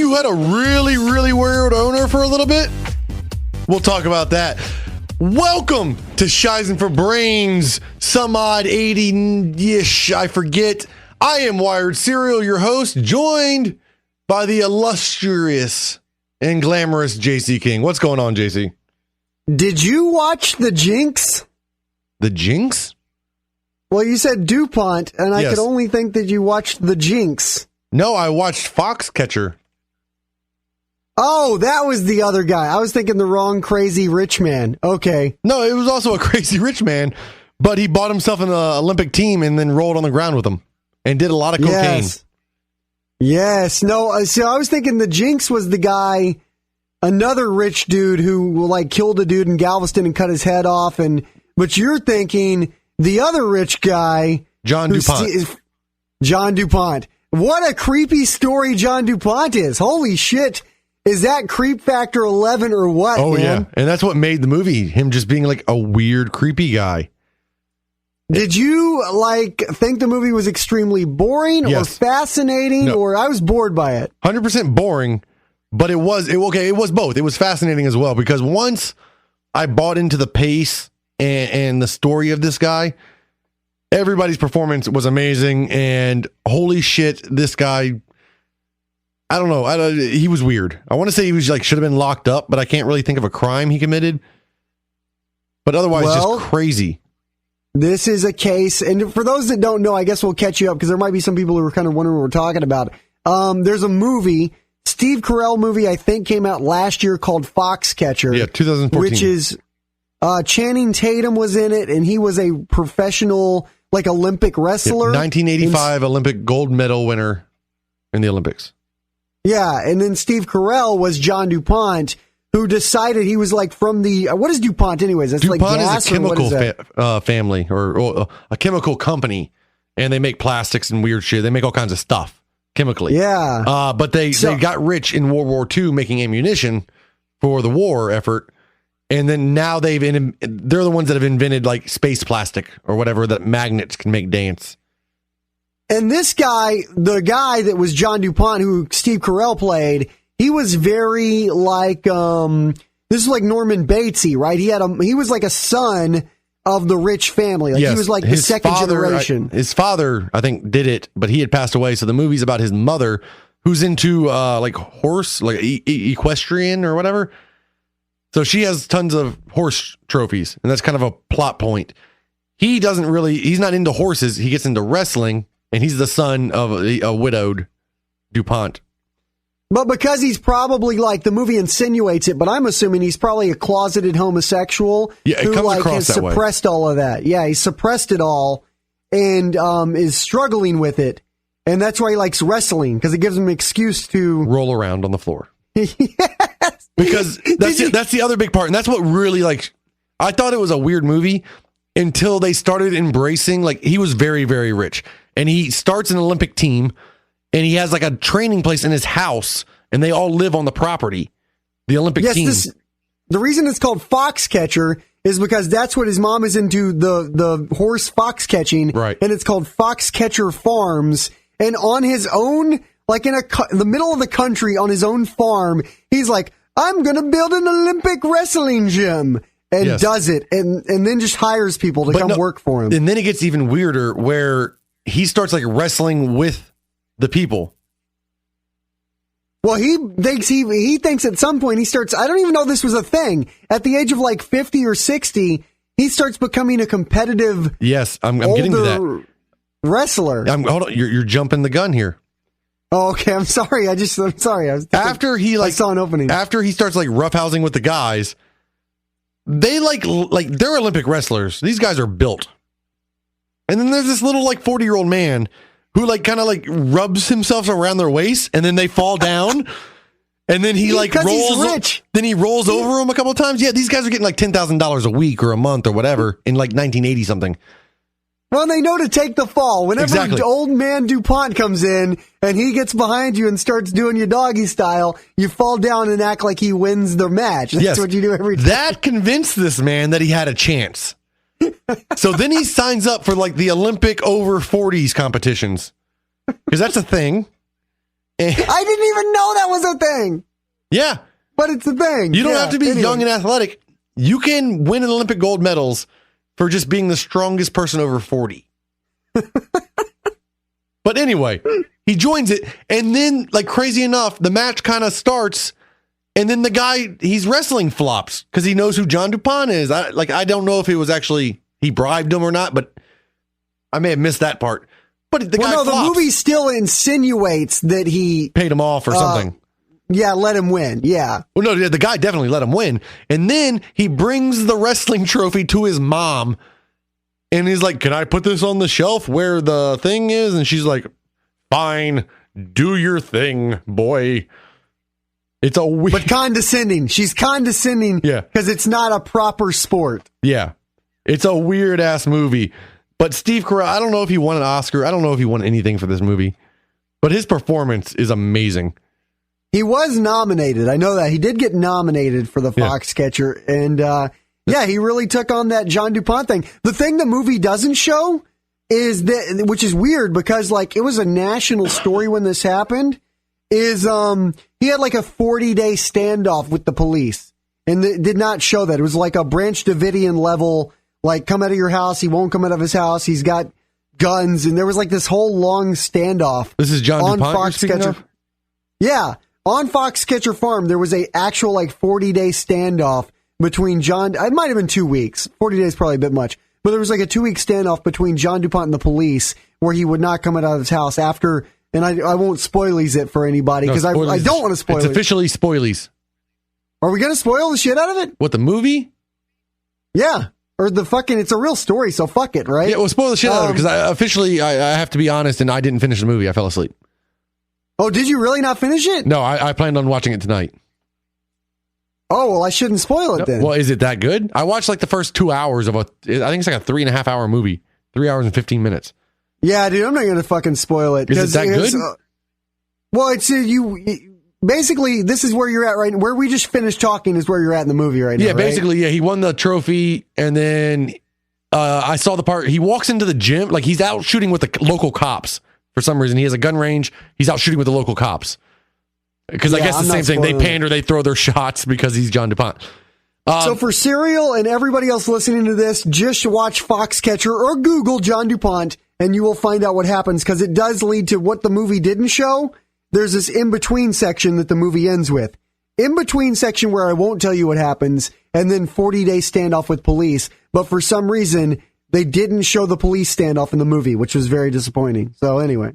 you had a really, really weird owner for a little bit? We'll talk about that. Welcome to Scheizen For Brains, some odd 80-ish, I forget. I am WiredCereal, your host, joined by the illustrious and glamorous JC King. What's going on, JC? Did you watch The Jinx? The Jinx? Well, you said DuPont, and I could only think that you watched The Jinx. No, I watched Foxcatcher. Oh, that was the other guy. I was thinking the wrong crazy rich man. Okay. No, it was also a crazy rich man, but he bought himself an Olympic team and then rolled on the ground with them and did a lot of cocaine. Yes. No, so I was thinking the Jinx was the guy, another rich dude who like killed a dude in Galveston and cut his head off. But you're thinking the other rich guy, John DuPont. John DuPont. What a creepy story John DuPont is. Holy shit. Is that creep factor 11 or what? Oh, man? yeah. And that's what made the movie, him just being like a weird, creepy guy. Did you think the movie was extremely boring or fascinating, or I was bored by it? 100% boring, but it was both. It was fascinating as well, because once I bought into the pace and the story of this guy, everybody's performance was amazing, and holy shit, this guy, I don't know, he was weird. I want to say he was should have been locked up, but I can't really think of a crime he committed. But otherwise, just crazy. This is a case, and for those that don't know, I guess we'll catch you up, because there might be some people who are kind of wondering what we're talking about. There's a movie, Steve Carell movie, I think came out last year, called Foxcatcher. Yeah, 2014. Which is, Channing Tatum was in it, and he was a professional, Olympic wrestler. 1985 Olympic gold medal winner in the Olympics. Yeah, and then Steve Carell was John DuPont, who decided he was from the... what is DuPont anyways? That's DuPont gas, is a chemical family or a chemical company, and they make plastics and weird shit. They make all kinds of stuff chemically. Yeah. But they got rich in World War II making ammunition for the war effort, and then now they're the ones that have invented space plastic or whatever that magnets can make dance. And this guy, the guy that was John DuPont, who Steve Carell played, he was very this is like Norman Batesy, right? He was like a son of the rich family. He was the second generation. His father, I think, did it, but he had passed away. So the movie's about his mother, who's into horse, equestrian or whatever. So she has tons of horse trophies, and that's kind of a plot point. He's not into horses. He gets into wrestling, and he's the son of a widowed DuPont. But because he's probably the movie insinuates it, but I'm assuming he's probably a closeted homosexual who has suppressed all of that. Yeah, he suppressed it all and is struggling with it. And that's why he likes wrestling, because it gives him an excuse to roll around on the floor. Yes. Because that's the other big part. And that's what really I thought it was a weird movie until they started embracing, he was very, very rich. And he starts an Olympic team, and he has a training place in his house, and they all live on the property. The Olympic team. The reason it's called Foxcatcher is because that's what his mom is into, the horse fox catching. Right. And it's called Foxcatcher Farms. And on his own, in the middle of the country, on his own farm, he's like, I'm going to build an Olympic wrestling gym. And does it. And then just hires people to come work for him. And then it gets even weirder, where he starts wrestling with the people. Well, he thinks at some point he starts, I don't even know this was a thing. At the age of 50 or 60, he starts becoming a competitive. Yes, I'm getting to that. Wrestler. Hold on, you're jumping the gun here. Oh, okay. I'm sorry. I'm sorry. I saw an opening. After he starts roughhousing with the guys, they they're Olympic wrestlers. These guys are built. And then there's this little 40-year-old man who rubs himself around their waist, and then they fall down, and then he rolls. He's rich. Then he rolls over them a couple of times. Yeah, these guys are getting $10,000 a week or a month or whatever in 1980 something. Well, they know to take the fall. Whenever old man DuPont comes in and he gets behind you and starts doing your doggy style, you fall down and act like he wins the match. That's what you do every time. That convinced this man that he had a chance. So then he signs up for the Olympic over 40s competitions, because that's a thing. I didn't even know that was a thing. Yeah. But it's a thing. You don't have to be young and athletic. You can win Olympic gold medals for just being the strongest person over 40. But anyway, he joins it, and then, like, crazy enough, the match kind of starts, and then the guy he's wrestling flops because he knows who John DuPont is. I don't know if it was actually he bribed him or not, but I may have missed that part. But the guy flops. The movie still insinuates that he paid him off or something. Yeah, let him win. Yeah. Well, no, the guy definitely let him win. And then he brings the wrestling trophy to his mom. And he's like, can I put this on the shelf where the thing is? And she's like, fine, do your thing, boy. It's a weird... But condescending. She's condescending because it's not a proper sport. Yeah. It's a weird-ass movie. But Steve Carell, I don't know if he won an Oscar. I don't know if he won anything for this movie. But his performance is amazing. He was nominated. I know that. He did get nominated for the Foxcatcher. And, he really took on that John DuPont thing. The thing the movie doesn't show is that, which is weird because, like, it was a national story when this happened, is he had, like, a 40-day standoff with the police. And it did not show that. It was like a Branch Davidian level, like, come out of your house. He won't come out of his house. He's got guns. And there was, like, this whole long standoff. This is John DuPont you're speaking of? Yeah. On Foxcatcher Farm, there was a actual, like, 40-day standoff between John... It might have been 2 weeks. 40 days probably a bit much. But there was, like, a 2-week standoff between John DuPont and the police where he would not come out of his house after... And I won't spoilies it for anybody because I don't want to spoil it. It's officially spoilies. Are we going to spoil the shit out of it? What, the movie? Yeah. Or the fucking... It's a real story, so fuck it, right? Yeah, well, spoil the shit out of it because I have to be honest, and I didn't finish the movie. I fell asleep. Oh, did you really not finish it? No, I planned on watching it tonight. Oh, well, I shouldn't spoil it then. Well, is it that good? I watched like the first 2 hours of I think it's like a 3.5 hour movie. 3 hours and 15 minutes. Yeah, dude, I'm not going to fucking spoil it. Is it that good? Well, it's basically, this is where you're at right now. Where we just finished talking is where you're at in the movie right now. Yeah, basically, he won the trophy, and then I saw the part, he walks into the gym, like he's out shooting with the local cops. For some reason, he has a gun range. He's out shooting with the local cops. Because I guess the same thing. They pander, they throw their shots because he's John DuPont. So for Serial and everybody else listening to this, just watch Foxcatcher or Google John DuPont, and you will find out what happens, because it does lead to what the movie didn't show. There's this in-between section that the movie ends with. In-between section where I won't tell you what happens, and then 40-day standoff with police. But for some reason... They didn't show the police standoff in the movie, which was very disappointing. So anyway.